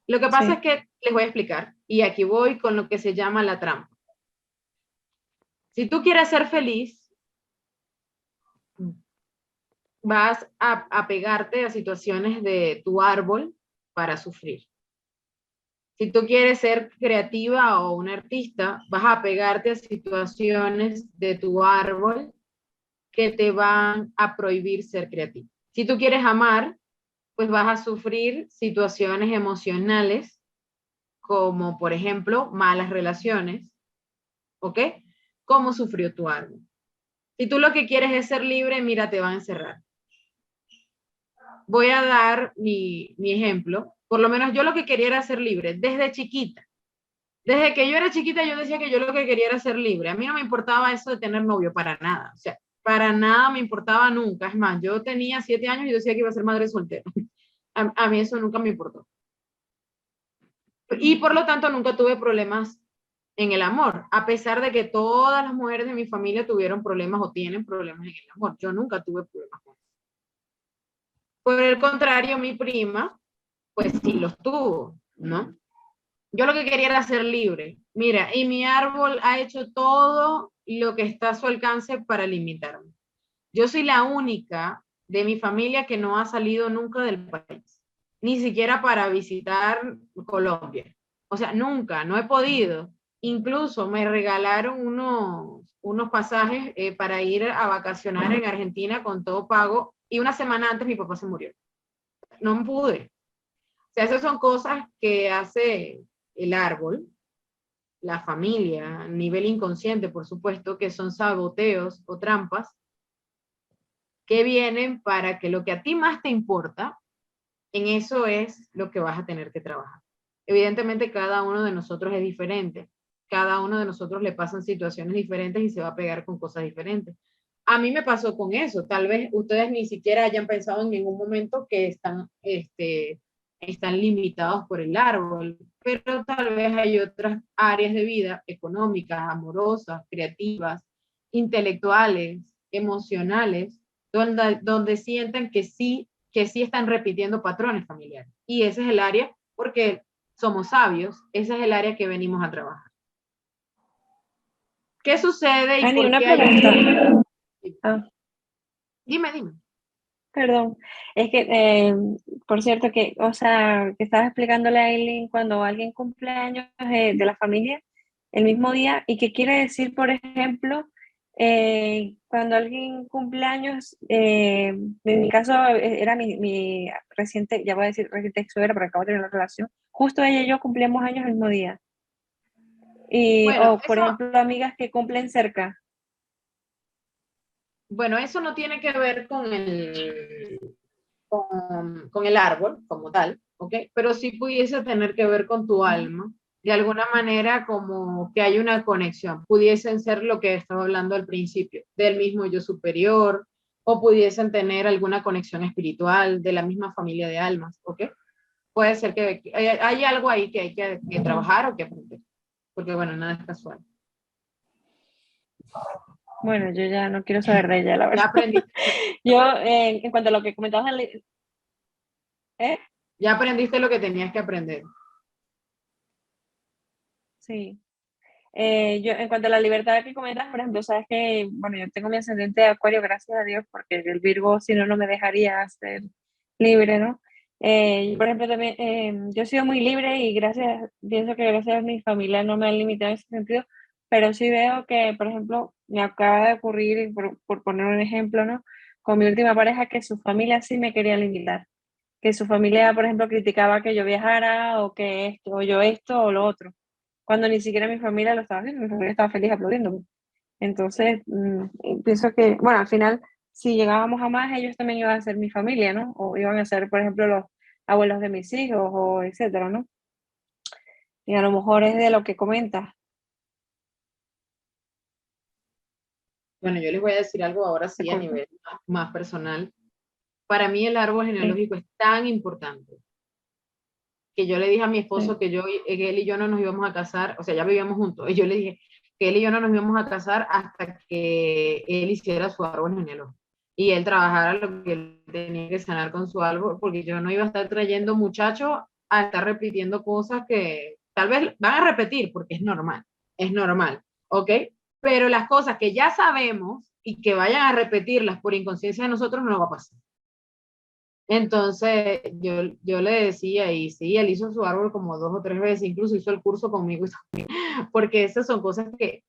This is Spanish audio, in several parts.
Lo que pasa es Sí. que les voy a explicar, y aquí voy con lo que se llama la trampa. Si tú quieres ser feliz, vas a pegarte a situaciones de tu árbol para sufrir. Si tú quieres ser creativa o un artista, vas a pegarte a situaciones de tu árbol que te van a prohibir ser creativo. Si tú quieres amar, pues vas a sufrir situaciones emocionales como, por ejemplo, malas relaciones, ¿ok? ¿Cómo sufrió tu árbol? Si tú lo que quieres es ser libre, mira, te va a encerrar. Voy a dar mi ejemplo. Por lo menos yo lo que quería era ser libre desde chiquita. Desde que yo era chiquita yo decía que yo lo que quería era ser libre. A mí no me importaba eso de tener novio, para nada. O sea, para nada me importaba nunca. Es más, yo tenía 7 años y yo decía que iba a ser madre soltera. A mí eso nunca me importó. Y por lo tanto nunca tuve problemas en el amor, a pesar de que todas las mujeres de mi familia tuvieron problemas o tienen problemas en el amor. Yo nunca tuve problemas con eso. Por el contrario, mi prima, pues sí los tuvo, ¿no? Yo lo que quería era ser libre. Mira, y mi árbol ha hecho todo lo que está a su alcance para limitarme. Yo soy la única de mi familia que no ha salido nunca del país, ni siquiera para visitar Colombia. O sea, nunca, no he podido. Incluso me regalaron unos pasajes para ir a vacacionar en Argentina con todo pago y una semana antes mi papá se murió. No pude. O sea, esas son cosas que hace el árbol, la familia, a nivel inconsciente, por supuesto, que son saboteos o trampas que vienen para que lo que a ti más te importa, en eso es lo que vas a tener que trabajar. Evidentemente, cada uno de nosotros es diferente. Cada uno de nosotros le pasan situaciones diferentes y se va a pegar con cosas diferentes. A mí me pasó con eso. Tal vez ustedes ni siquiera hayan pensado en ningún momento que están limitados por el árbol, pero tal vez hay otras áreas de vida, económicas, amorosas, creativas, intelectuales, emocionales, donde sientan que sí están repitiendo patrones familiares. Y ese es el área, porque somos sabios, ese es el área que venimos a trabajar. ¿Qué sucede y Ani, por una qué hay... pregunta. Ah, Dime. perdón. Es que, por cierto, que, o sea, que estaba explicándole a Aileen cuando alguien cumple años de la familia el mismo día, y qué quiere decir, por ejemplo, cuando alguien cumple años, en mi caso era mi reciente, ya voy a decir reciente ex suegra, porque acabo de tener una relación, justo ella y yo cumplimos años el mismo día. Bueno, O, por ejemplo, amigas que cumplen cerca. eso no tiene que ver con el árbol como tal, ¿ok? Pero sí pudiese tener que ver con tu alma, de alguna manera como que hay una conexión. Pudiesen ser lo que estaba hablando al principio, del mismo yo superior, o pudiesen tener alguna conexión espiritual de la misma familia de almas, ¿ok? Puede ser que hay algo ahí que hay que trabajar o que aprender, porque bueno, nada es casual. Bueno, yo ya no quiero saber de ella, la Ya verdad. aprendiste, Yo, en cuanto a lo que comentabas, ¿eh? ya aprendiste lo que tenías que aprender. Sí. Yo, en cuanto a la libertad que comentas, por ejemplo, sabes que, bueno, yo tengo mi ascendente de Acuario, gracias a Dios, porque el Virgo, si no, no me dejaría ser libre, ¿no? Por ejemplo, también, yo he sido muy libre y pienso que gracias a mi familia no me han limitado en ese sentido, pero sí veo que, por ejemplo, me acaba de ocurrir, por poner un ejemplo, ¿no? Con mi última pareja, que su familia sí me quería limitar, que su familia, por ejemplo, criticaba que yo viajara o que esto, o yo esto o lo otro, cuando ni siquiera mi familia lo estaba haciendo, mi familia estaba feliz aplaudiéndome. Entonces, pienso que, bueno, al final, si llegábamos a más, ellos también iban a ser mi familia, ¿no? O iban a ser, por ejemplo, los abuelos de mis hijos, o etcétera, ¿no? Y a lo mejor es de lo que comentas. Bueno, yo les voy a decir algo ahora sí a nivel más personal. Para mí el árbol Sí, genealógico es tan importante que yo le dije a mi esposo sí. que él y yo no nos íbamos a casar, o sea, ya vivíamos juntos, y yo le dije que él y yo no nos íbamos a casar hasta que él hiciera su árbol genealógico y él trabajara lo que él tenía que sanar con su árbol, porque yo no iba a estar trayendo muchachos a estar repitiendo cosas que tal vez van a repetir porque es normal, ¿ok? Pero las cosas que ya sabemos y que vayan a repetirlas por inconsciencia de nosotros no va a pasar. Entonces yo le decía, y sí, él hizo su árbol como 2 o 3 veces, incluso hizo el curso conmigo, porque esas son cosas que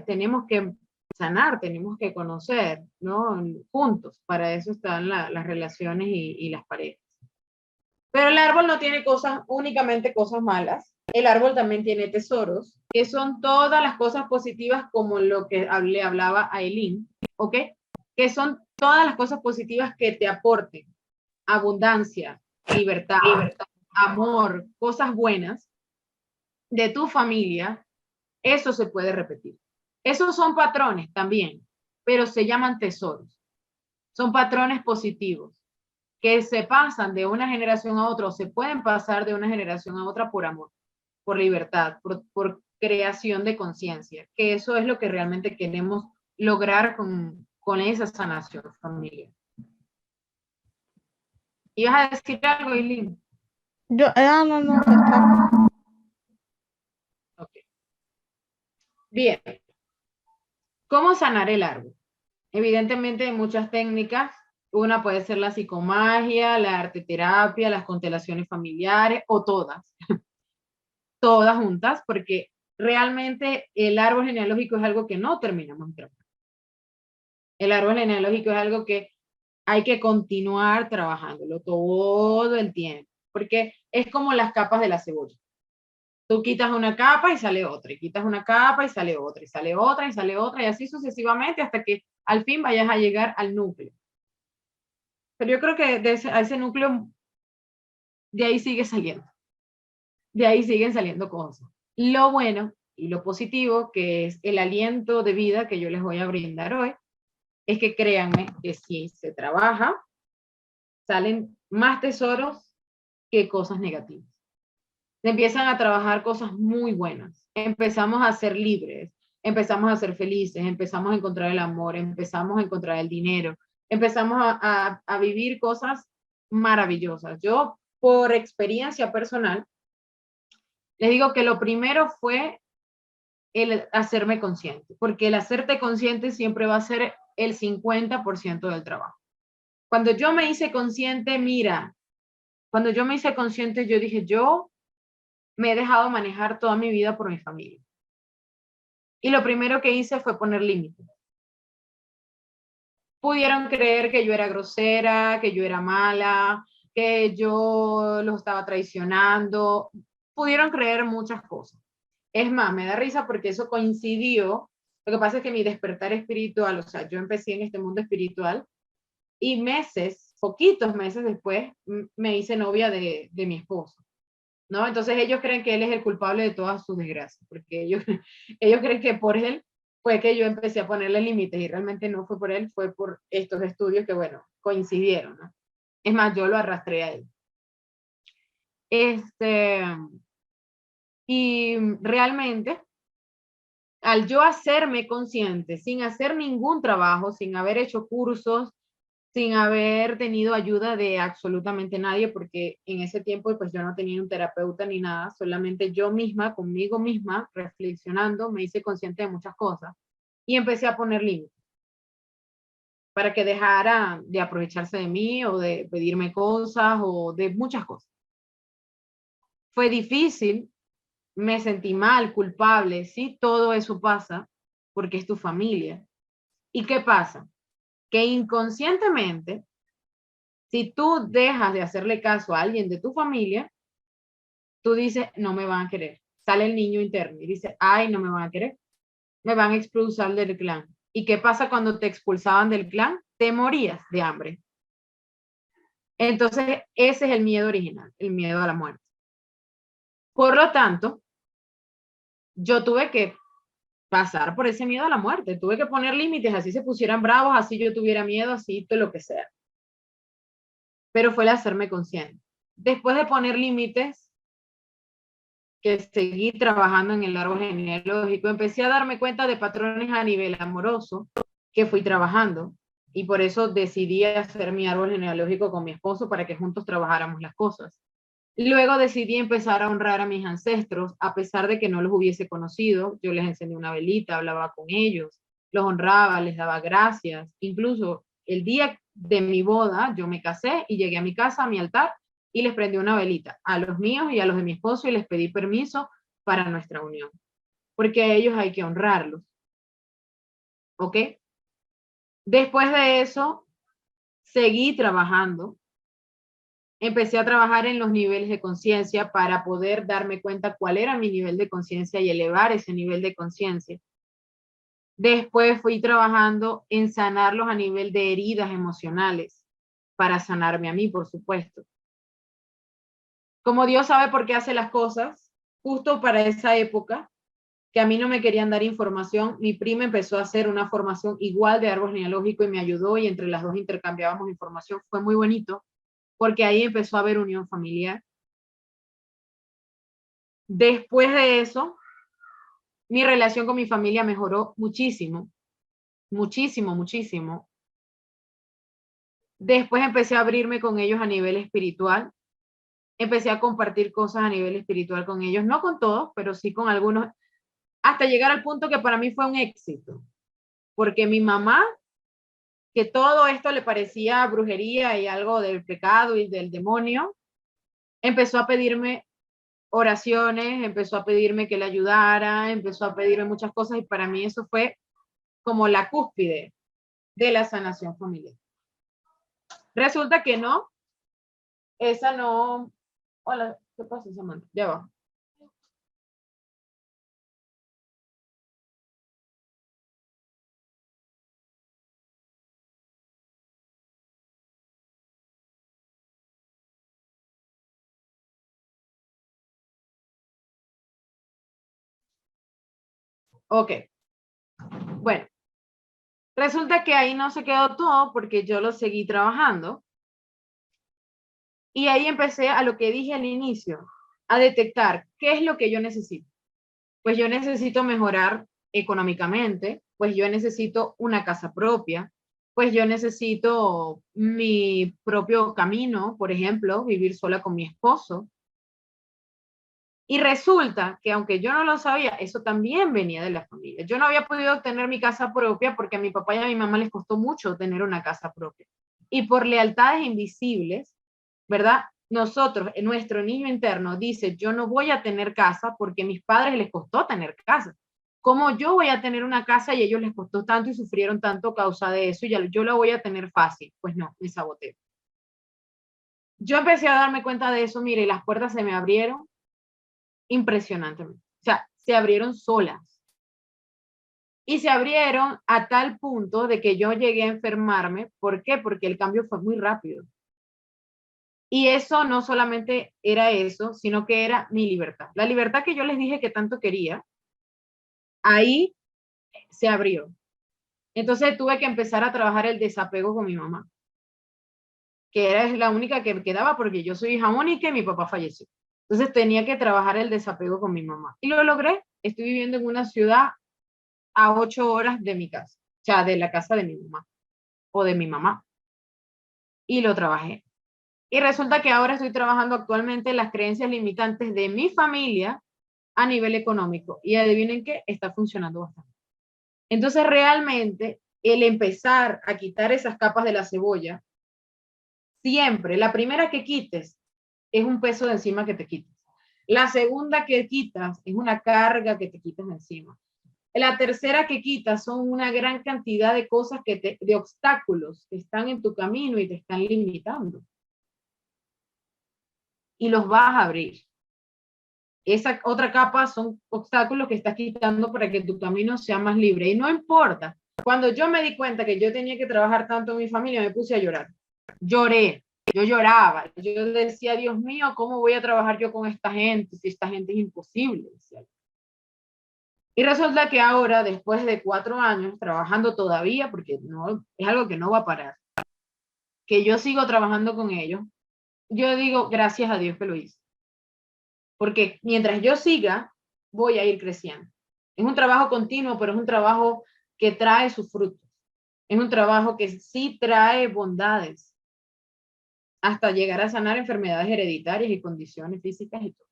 tenemos que sanar, tenemos que conocer, ¿no? Juntos, para eso están las relaciones y las parejas. Pero el árbol no tiene cosas, únicamente cosas malas. El árbol también tiene tesoros, que son todas las cosas positivas, como lo que le hablaba a Eileen, ¿ok? Que son todas las cosas positivas que te aporten abundancia, libertad, amor, cosas buenas de tu familia. Eso se puede repetir. Esos son patrones también, pero se llaman tesoros. Son patrones positivos que se pasan de una generación a otra, o se pueden pasar de una generación a otra por amor, por libertad, por creación de conciencia, que eso es lo que realmente queremos lograr con esa sanación familiar. ¿Ibas a decir algo, Eileen? No, está. Okay. Bien. ¿Cómo sanar el árbol? Evidentemente hay muchas técnicas. Una puede ser la psicomagia, la arteterapia, las constelaciones familiares o todas. Todas juntas, porque realmente el árbol genealógico es algo que no terminamos de trabajar. El árbol genealógico es algo que hay que continuar trabajándolo todo el tiempo, porque es como las capas de la cebolla. Tú quitas una capa y sale otra, y quitas una capa y sale otra, y sale otra, y sale otra, y así sucesivamente hasta que al fin vayas a llegar al núcleo. Pero yo creo que a ese núcleo, de ahí sigue saliendo. De ahí siguen saliendo cosas. Lo bueno y lo positivo, que es el aliento de vida que yo les voy a brindar hoy, es que créanme que si se trabaja, salen más tesoros que cosas negativas. Se empiezan a trabajar cosas muy buenas. Empezamos a ser libres, empezamos a ser felices, empezamos a encontrar el amor, empezamos a encontrar el dinero, empezamos a vivir cosas maravillosas. Yo, por experiencia personal, les digo que lo primero fue el hacerme consciente, porque el hacerte consciente siempre va a ser el 50% del trabajo. Cuando yo me hice consciente, mira, cuando yo me hice consciente, yo dije, yo me he dejado manejar toda mi vida por mi familia. Y lo primero que hice fue poner límites. Pudieron creer que yo era grosera, que yo era mala, que yo los estaba traicionando. Pudieron creer muchas cosas. Es más, me da risa porque eso coincidió. Lo que pasa es que mi despertar espiritual, o sea, yo empecé en este mundo espiritual y poquitos meses después, me hice novia de mi esposo, ¿no? Entonces ellos creen que él es el culpable de todas sus desgracias, porque ellos creen que por él fue que yo empecé a ponerle límites y realmente no fue por él, fue por estos estudios que, bueno, coincidieron, ¿no? Es más, yo lo arrastré a él. Y realmente, al yo hacerme consciente, sin hacer ningún trabajo, sin haber hecho cursos, sin haber tenido ayuda de absolutamente nadie, porque en ese tiempo pues yo no tenía un terapeuta ni nada, solamente yo misma, conmigo misma, reflexionando, me hice consciente de muchas cosas y empecé a poner límites para que dejara de aprovecharse de mí o de pedirme cosas o de muchas cosas. Fue difícil, me sentí mal, culpable, sí, todo eso pasa porque es tu familia. ¿Y qué pasa? Que inconscientemente, si tú dejas de hacerle caso a alguien de tu familia, tú dices, no me van a querer. Sale el niño interno y dice, ay, no me van a querer. Me van a expulsar del clan. ¿Y qué pasa cuando te expulsaban del clan? Te morías de hambre. Entonces, ese es el miedo original, el miedo a la muerte. Por lo tanto, yo tuve que pasar por ese miedo a la muerte. Tuve que poner límites, así se pusieran bravos, así yo tuviera miedo, así todo lo que sea. Pero fue el hacerme consciente. Después de poner límites, que seguí trabajando en el árbol genealógico, empecé a darme cuenta de patrones a nivel amoroso que fui trabajando y por eso decidí hacer mi árbol genealógico con mi esposo para que juntos trabajáramos las cosas. Luego decidí empezar a honrar a mis ancestros, a pesar de que no los hubiese conocido. Yo les encendí una velita, hablaba con ellos, los honraba, les daba gracias. Incluso el día de mi boda, yo me casé y llegué a mi casa, a mi altar, y les prendí una velita a los míos y a los de mi esposo y les pedí permiso para nuestra unión, porque a ellos hay que honrarlos. ¿Ok? Después de eso, seguí trabajando. Empecé a trabajar en los niveles de conciencia para poder darme cuenta cuál era mi nivel de conciencia y elevar ese nivel de conciencia. Después fui trabajando en sanarlos a nivel de heridas emocionales para sanarme a mí, por supuesto. Como Dios sabe por qué hace las cosas, justo para esa época, que a mí no me querían dar información, mi prima empezó a hacer una formación igual de árbol genealógico y me ayudó y entre las dos intercambiábamos información. Fue muy bonito porque ahí empezó a haber unión familiar. Después de eso, mi relación con mi familia mejoró muchísimo, muchísimo, muchísimo. Después empecé a abrirme con ellos a nivel espiritual. Empecé a compartir cosas a nivel espiritual con ellos, no con todos, pero sí con algunos, hasta llegar al punto que para mí fue un éxito, porque mi mamá, que todo esto le parecía brujería y algo del pecado y del demonio, empezó a pedirme oraciones, empezó a pedirme que le ayudara, empezó a pedirme muchas cosas y para mí eso fue como la cúspide de la sanación familiar. Resulta que no, esa no. Hola, ¿qué pasa, Samantha? Ya va. Ok, bueno, resulta que ahí no se quedó todo porque yo lo seguí trabajando y ahí empecé a lo que dije al inicio, a detectar qué es lo que yo necesito. Pues yo necesito mejorar económicamente, pues yo necesito una casa propia, pues yo necesito mi propio camino, por ejemplo, vivir sola con mi esposo. Y resulta que aunque yo no lo sabía, eso también venía de la familia. Yo no había podido tener mi casa propia porque a mi papá y a mi mamá les costó mucho tener una casa propia. Y por lealtades invisibles, ¿verdad? Nosotros, nuestro niño interno dice, yo no voy a tener casa porque a mis padres les costó tener casa. ¿Cómo yo voy a tener una casa y a ellos les costó tanto y sufrieron tanto a causa de eso y yo la voy a tener fácil? Pues no, me saboteo. Yo empecé a darme cuenta de eso, mire, las puertas se me abrieron impresionantemente. O sea, se abrieron solas. Y se abrieron a tal punto de que yo llegué a enfermarme. ¿Por qué? Porque el cambio fue muy rápido. Y eso no solamente era eso, sino que era mi libertad. La libertad que yo les dije que tanto quería, ahí se abrió. Entonces tuve que empezar a trabajar el desapego con mi mamá, que era la única que quedaba porque yo soy hija única y mi papá falleció. Entonces tenía que trabajar el desapego con mi mamá. Y lo logré. Estoy viviendo en una ciudad a 8 horas de mi casa, o sea, de la casa de mi mamá o de mi mamá. Y lo trabajé. Y resulta que ahora estoy trabajando actualmente las creencias limitantes de mi familia a nivel económico. Y adivinen qué, está funcionando bastante. Entonces, realmente, el empezar a quitar esas capas de la cebolla, siempre, la primera que quites es un peso de encima que te quites. La segunda que quitas es una carga que te quitas de encima. La tercera que quitas son una gran cantidad de cosas de obstáculos que están en tu camino y te están limitando. Y los vas a abrir. Esa otra capa son obstáculos que estás quitando para que tu camino sea más libre. Y no importa. Cuando yo me di cuenta que yo tenía que trabajar tanto en mi familia, me puse a llorar. Lloré. Yo lloraba. Yo decía, Dios mío, ¿cómo voy a trabajar yo con esta gente? Si esta gente es imposible. Decía. Y resulta que ahora, después de 4 años, trabajando todavía, porque no, es algo que no va a parar, que yo sigo trabajando con ellos, yo digo, gracias a Dios que lo hice. Porque mientras yo siga, voy a ir creciendo. Es un trabajo continuo, pero es un trabajo que trae sus frutos. Es un trabajo que sí trae bondades. hasta llegar a sanar enfermedades hereditarias y condiciones físicas y todo.